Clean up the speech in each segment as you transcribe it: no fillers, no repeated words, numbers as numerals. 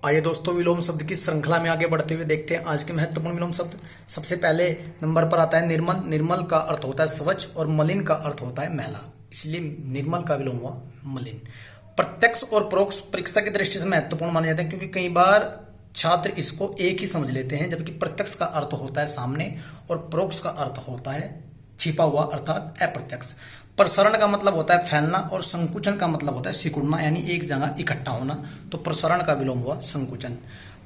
आइए दोस्तों, विलोम शब्द की श्रृंखला में आगे बढ़ते हुए देखते हैं आज के महत्वपूर्ण विलोम शब्द। सबसे पहले नंबर पर आता है निर्मल। निर्मल का अर्थ होता है स्वच्छ और मलिन का अर्थ होता है मैला, इसलिए निर्मल का विलोम हुआ मलिन। प्रत्यक्ष और परोक्ष परीक्षा की दृष्टि से महत्वपूर्ण माने जाते हैं, क्योंकि कई बार छात्र इसको एक ही समझ लेते हैं, जबकि प्रत्यक्ष का अर्थ होता है सामने और परोक्ष का अर्थ होता है छिपा हुआ अर्थात अप्रत्यक्ष। प्रसरण का मतलब होता है फैलना और संकुचन का मतलब होता है सिकुड़ना, यानी एक जगह इकट्ठा होना। तो प्रसरण का विलोम हुआ संकुचन।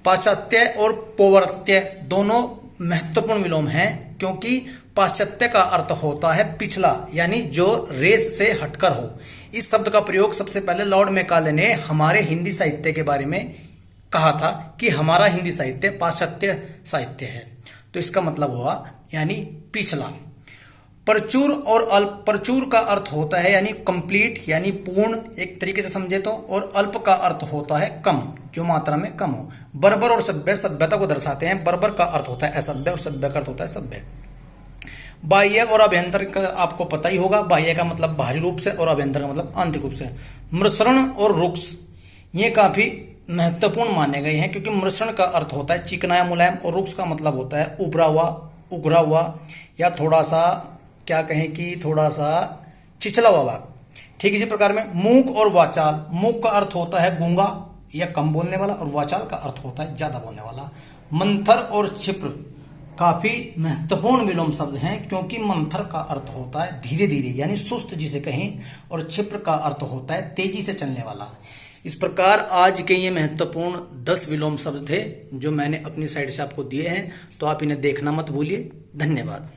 पाश्चात्य और पौवर्त्य दोनों महत्वपूर्ण विलोम हैं, क्योंकि पाश्चात्य का अर्थ होता है पिछला, यानी जो रेस से हटकर हो। इस शब्द का प्रयोग सबसे पहले लॉर्ड मैकाले ने हमारे हिंदी साहित्य के बारे में कहा था कि हमारा हिंदी साहित्य पाश्चात्य साहित्य है। तो इसका मतलब हुआ यानी पिछला। प्रचुर और अल्प। प्रचुर का अर्थ होता है यानी कंप्लीट, यानी पूर्ण एक तरीके से समझे तो, और अल्प का अर्थ होता है कम, जो मात्रा में कम हो। बर्बर और सभ्य सभ्यता को दर्शाते हैं। बर्बर का अर्थ होता है असभ्य और सभ्य का अर्थ होता है सभ्य। बाह्य और अभ्यंतर का आपको पता ही होगा। बाह्य का मतलब बाहरी रूप से और अभ्यंतर का मतलब आंतरिक रूप से। मृषण और रुक्ष ये काफी महत्वपूर्ण माने गए हैं, क्योंकि मृषण का अर्थ होता है चिकना या मुलायम और रुक्ष का मतलब होता है उभरा हुआ, उघरा हुआ, या थोड़ा सा क्या कहें कि थोड़ा सा छिछला हुआ भाग। ठीक इसी प्रकार में मूक और वाचाल। मूक का अर्थ होता है गूंगा या कम बोलने वाला, और वाचाल का अर्थ होता है ज्यादा बोलने वाला। मंथर और क्षिप्र काफी महत्वपूर्ण विलोम शब्द हैं, क्योंकि मंथर का अर्थ होता है धीरे धीरे यानी सुस्त जिसे कहें, और क्षिप्र का अर्थ होता है तेजी से चलने वाला। इस प्रकार आज के ये महत्वपूर्ण 10 विलोम शब्द थे जो मैंने अपनी साइड से आपको दिए हैं, तो आप इन्हें देखना मत भूलिए। धन्यवाद।